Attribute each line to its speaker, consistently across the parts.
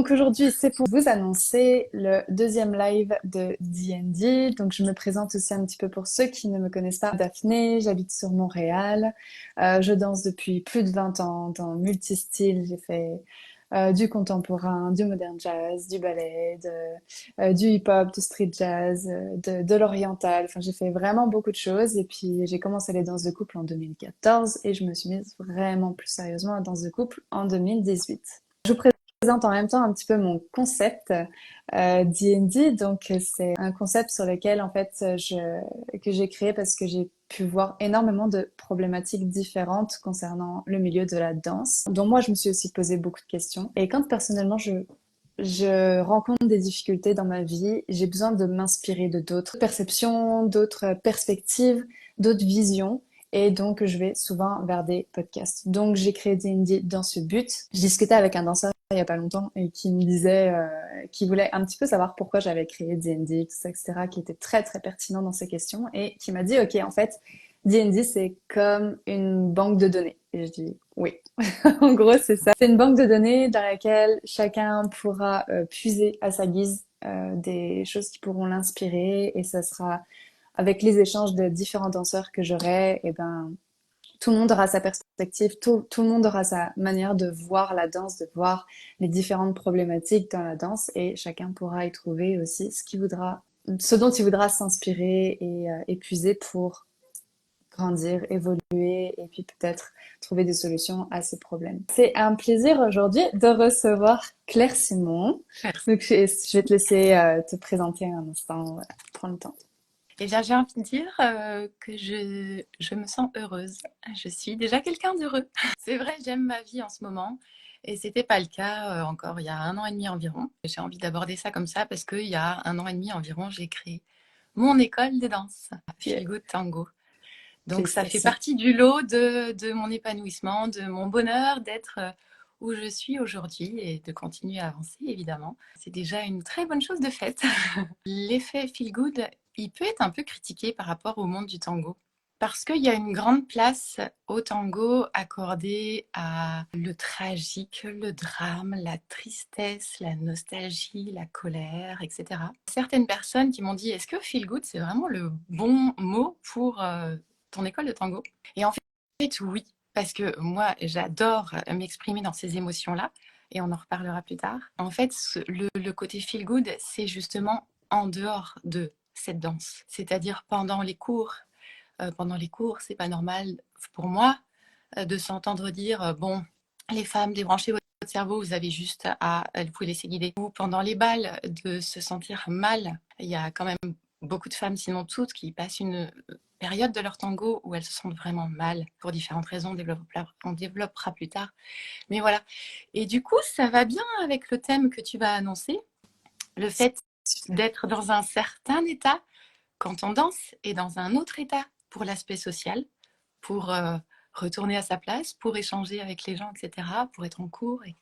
Speaker 1: Donc aujourd'hui, c'est pour vous annoncer le deuxième live de D&D. Donc je me présente aussi un petit peu pour ceux qui ne me connaissent pas. Daphné, j'habite sur Montréal. Je danse depuis plus de 20 ans dans multi-styles. J'ai fait du contemporain, du modern jazz, du ballet, du hip-hop, du street jazz, de l'oriental. Enfin, j'ai fait vraiment beaucoup de choses. Et puis j'ai commencé les danses de couple en 2014 et je me suis mise vraiment plus sérieusement à la danse de couple en 2018. Je vous présente en même temps un petit peu mon concept D&D. Donc c'est un concept sur lequel en fait que j'ai créé parce que j'ai pu voir énormément de problématiques différentes concernant le milieu de la danse, dont moi je me suis aussi posé beaucoup de questions. Et quand personnellement je rencontre des difficultés dans ma vie, j'ai besoin de m'inspirer de d'autres perceptions, d'autres perspectives, d'autres visions. Et donc, je vais souvent vers des podcasts. Donc, j'ai créé D&D dans ce but. Je discutais avec un danseur il y a pas longtemps et qui me disait, qui voulait un petit peu savoir pourquoi j'avais créé D&D, tout ça, etc., qui était très, très pertinent dans ces questions et qui m'a dit, OK, en fait, D&D, c'est comme une banque de données. Et je dis, oui. En gros, c'est ça. C'est une banque de données dans laquelle chacun pourra puiser à sa guise des choses qui pourront l'inspirer et ça sera avec les échanges de différents danseurs que j'aurai, et ben tout le monde aura sa perspective, tout le monde aura sa manière de voir la danse, de voir les différentes problématiques dans la danse et chacun pourra y trouver aussi ce dont il voudra s'inspirer et épuiser pour grandir, évoluer et puis peut-être trouver des solutions à ses problèmes. C'est un plaisir aujourd'hui de recevoir Claire Simon.
Speaker 2: Merci.
Speaker 1: Donc je vais te laisser te présenter un instant, prends le temps.
Speaker 2: Eh bien, j'ai envie de dire que je me sens heureuse. Je suis déjà quelqu'un d'heureux. C'est vrai, j'aime ma vie en ce moment. Et c'était pas le cas encore il y a un an et demi environ. J'ai envie d'aborder ça comme ça parce qu'il y a un an et demi environ, j'ai créé mon école de danse,
Speaker 1: Yeah.
Speaker 2: Feel Good Tango. Donc ça fait
Speaker 1: Félicitations.
Speaker 2: partie du lot de mon épanouissement, de mon bonheur d'être où je suis aujourd'hui et de continuer à avancer, évidemment. C'est déjà une très bonne chose de faite. L'effet feel good, il peut être un peu critiqué par rapport au monde du tango. Parce qu'il y a une grande place au tango accordée à le tragique, le drame, la tristesse, la nostalgie, la colère, etc. Certaines personnes qui m'ont dit, est-ce que feel good, c'est vraiment le bon mot pour ton école de tango? Et en fait, oui, parce que moi, j'adore m'exprimer dans ces émotions-là, et on en reparlera plus tard. En fait, le côté feel good, c'est justement en dehors de cette danse, c'est-à-dire pendant les cours. Pendant les cours, c'est pas normal pour moi de s'entendre dire bon, les femmes, débranchez votre cerveau, vous avez juste à vous laisser guider. Ou pendant les balles, de se sentir mal. Il y a quand même beaucoup de femmes, sinon toutes, qui passent une période de leur tango où elles se sentent vraiment mal pour différentes raisons, on développera plus tard. Mais voilà. Et du coup, ça va bien avec le thème que tu vas annoncer, le fait
Speaker 1: Super.
Speaker 2: d'être dans un certain état quand on danse et dans un autre état pour l'aspect social, pour retourner à sa place, pour échanger avec les gens, etc., pour être en cours. Et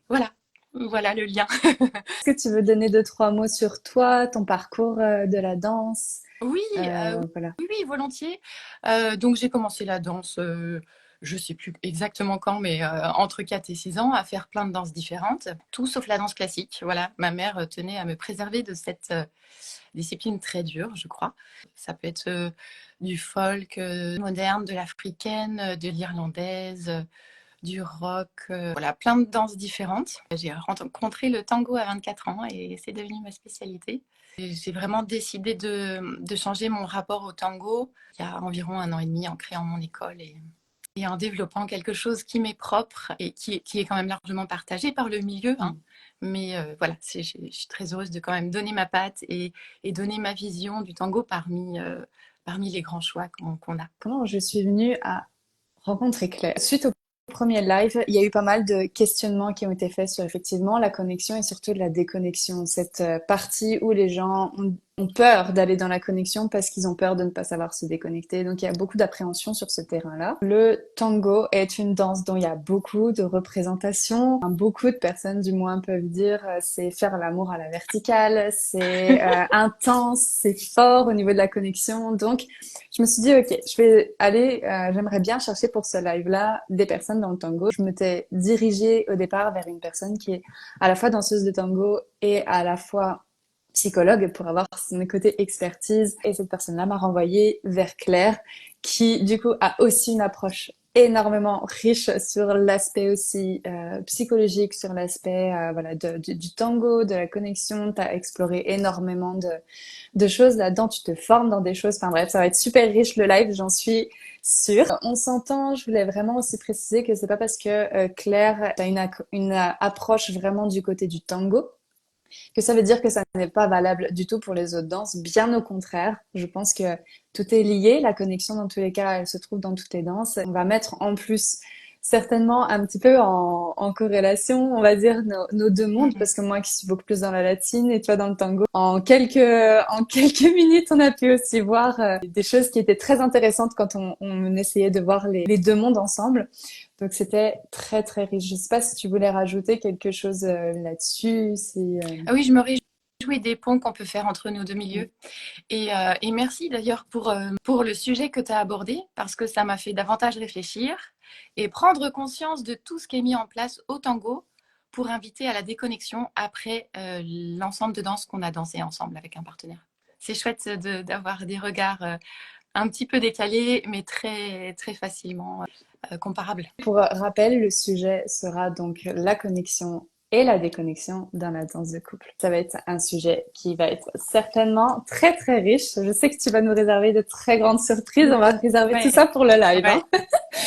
Speaker 2: voilà, voilà le lien.
Speaker 1: Est-ce que tu veux donner deux, trois mots sur toi, ton parcours de la danse?
Speaker 2: Oui,
Speaker 1: Voilà.
Speaker 2: oui, oui, volontiers. Donc j'ai commencé la danse, je ne sais plus exactement quand, mais entre 4 et 6 ans, à faire plein de danses différentes, tout sauf la danse classique. Voilà, ma mère tenait à me préserver de cette discipline très dure, je crois. Ça peut être du folk moderne, de l'africaine, de l'irlandaise, du rock, voilà, plein de danses différentes. J'ai rencontré le tango à 24 ans et c'est devenu ma spécialité. J'ai vraiment décidé de changer mon rapport au tango il y a environ un an et demi en créant mon école et en développant quelque chose qui m'est propre et qui est quand même largement partagé par le milieu. Hein.
Speaker 1: Mm.
Speaker 2: Mais voilà, je suis très heureuse de quand même donner ma patte et donner ma vision du tango parmi les grands choix qu'on a.
Speaker 1: Comment je suis venue à rencontrer Claire? Suite au premier live, il y a eu pas mal de questionnements qui ont été faits sur effectivement la connexion et surtout de la déconnexion. Cette partie où les gens ont ont peur d'aller dans la connexion parce qu'ils ont peur de ne pas savoir se déconnecter. Donc il y a beaucoup d'appréhension sur ce terrain-là. Le tango est une danse dont il y a beaucoup de représentations. Beaucoup de personnes, du moins, peuvent dire c'est faire l'amour à la verticale, c'est intense, c'est fort au niveau de la connexion. Donc je me suis dit ok, je vais aller, j'aimerais bien chercher pour ce live-là des personnes dans le tango. Je m'étais dirigée au départ vers une personne qui est à la fois danseuse de tango et à la fois psychologue pour avoir son côté expertise. Et cette personne-là m'a renvoyée vers Claire, qui du coup a aussi une approche énormément riche sur l'aspect aussi psychologique, sur l'aspect voilà du tango, de la connexion. Tu as exploré énormément de choses là-dedans. Tu te formes dans des choses. Enfin bref, ça va être super riche le live, j'en suis sûre. On s'entend. Je voulais vraiment aussi préciser que c'est pas parce que Claire a une approche vraiment du côté du tango que ça veut dire que ça n'est pas valable du tout pour les autres danses. Bien au contraire, je pense que tout est lié. La connexion, dans tous les cas, elle se trouve dans toutes les danses. On va mettre en plus certainement un petit peu en corrélation, on va dire, nos deux mondes, parce que moi qui suis beaucoup plus dans la latine et toi dans le tango, en quelques minutes, on a pu aussi voir des choses qui étaient très intéressantes quand on essayait de voir les deux mondes ensemble. Donc c'était très très riche. Je sais pas si tu voulais rajouter quelque chose là-dessus.
Speaker 2: Ah oui, je me réjouis des ponts qu'on peut faire entre nos deux milieux. Et merci d'ailleurs pour le sujet que tu as abordé, parce que ça m'a fait davantage réfléchir et prendre conscience de tout ce qui est mis en place au tango pour inviter à la déconnexion après l'ensemble de danses qu'on a dansé ensemble avec un partenaire. C'est chouette d'avoir des regards un petit peu décalés, mais très, très facilement comparables.
Speaker 1: Pour rappel, le sujet sera donc la connexion et la déconnexion dans la danse de couple. Ça va être un sujet qui va être certainement très très riche. Je sais que tu vas nous réserver de très grandes surprises. On va réserver tout ça pour le live. Hein.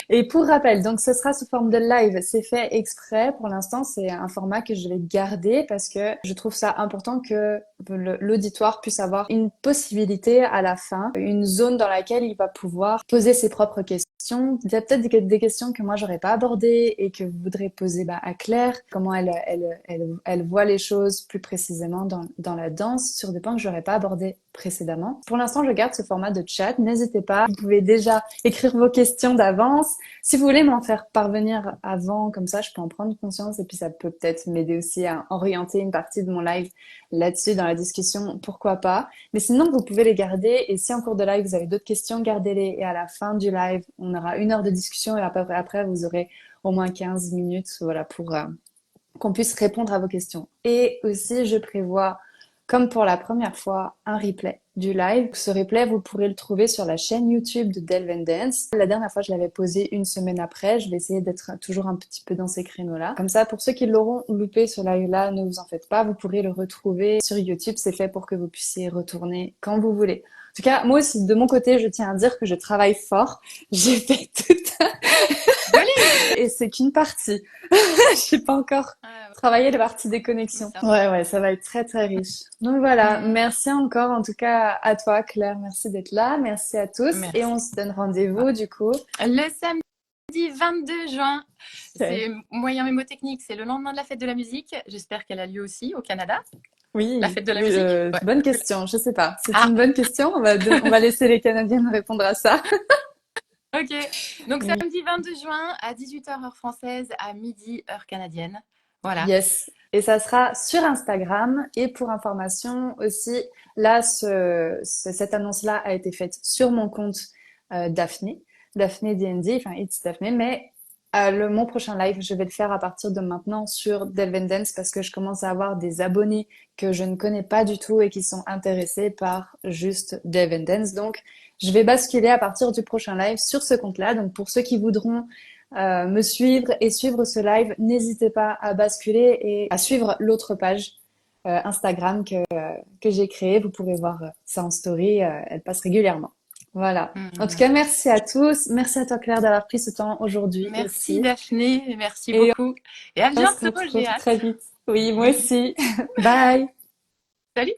Speaker 1: Et pour rappel, donc ce sera sous forme de live. C'est fait exprès. Pour l'instant, c'est un format que je vais garder parce que je trouve ça important que l'auditoire puisse avoir une possibilité à la fin, une zone dans laquelle il va pouvoir poser ses propres questions. Il y a peut-être des questions que moi j'aurais pas abordées et que vous voudrez poser à Claire. Comment elle voit les choses plus précisément dans la danse sur des points que j'aurais pas abordés précédemment. Pour l'instant, je garde ce format de chat. N'hésitez pas. Vous pouvez déjà écrire vos questions d'avance. Si vous voulez m'en faire parvenir avant, comme ça, je peux en prendre conscience et puis ça peut peut-être m'aider aussi à orienter une partie de mon live là-dessus dans la discussion. Pourquoi pas? Mais sinon, vous pouvez les garder et si en cours de live, vous avez d'autres questions, gardez-les et à la fin du live, on aura 1 heure de discussion et après, vous aurez au moins 15 minutes, voilà, pour qu'on puisse répondre à vos questions. Et aussi, je prévois, comme pour la première fois, un replay du live. Ce replay, vous pourrez le trouver sur la chaîne YouTube de Delve & Dance. La dernière fois, je l'avais posé 1 semaine après. Je vais essayer d'être toujours un petit peu dans ces créneaux-là. Comme ça, pour ceux qui l'auront loupé ce live-là, ne vous en faites pas. Vous pourrez le retrouver sur YouTube. C'est fait pour que vous puissiez retourner quand vous voulez. En tout cas, moi aussi, de mon côté, je tiens à dire que je travaille fort. J'ai fait tout et c'est qu'une partie. J'ai pas encore travaillé les parties des connexions. Ouais, ça va être très très riche. Donc voilà, merci encore en tout cas à toi Claire, merci d'être là, merci à tous et on se donne rendez-vous du coup.
Speaker 2: Le samedi 22 juin, c'est moyen mémotechnique, c'est le lendemain de la fête de la musique. J'espère qu'elle a lieu aussi au Canada.
Speaker 1: Oui,
Speaker 2: la fête de la musique.
Speaker 1: Bonne question, je sais pas. C'est une bonne question, on va laisser les Canadiennes répondre à ça.
Speaker 2: Ok, donc samedi 22 juin à 18h heure française, à midi heure canadienne. Voilà.
Speaker 1: Yes. Et ça sera sur Instagram. Et pour information aussi, là, cette annonce-là a été faite sur mon compte Daphné D&D, enfin It's Daphné. Mais mon prochain live, je vais le faire à partir de maintenant sur Delve & Dance parce que je commence à avoir des abonnés que je ne connais pas du tout et qui sont intéressés par juste Delve & Dance. Donc, je vais basculer à partir du prochain live sur ce compte-là. Donc, pour ceux qui voudront me suivre et suivre ce live, n'hésitez pas à basculer et à suivre l'autre page Instagram que j'ai créée. Vous pourrez voir ça en story, elle passe régulièrement. Voilà. En tout cas, merci à tous. Merci à toi Claire d'avoir pris ce temps aujourd'hui.
Speaker 2: Merci
Speaker 1: aussi.
Speaker 2: Daphné, merci beaucoup. Et à bientôt,
Speaker 1: j'ai hâte. Très vite. Oui, moi aussi. Bye.
Speaker 2: Salut.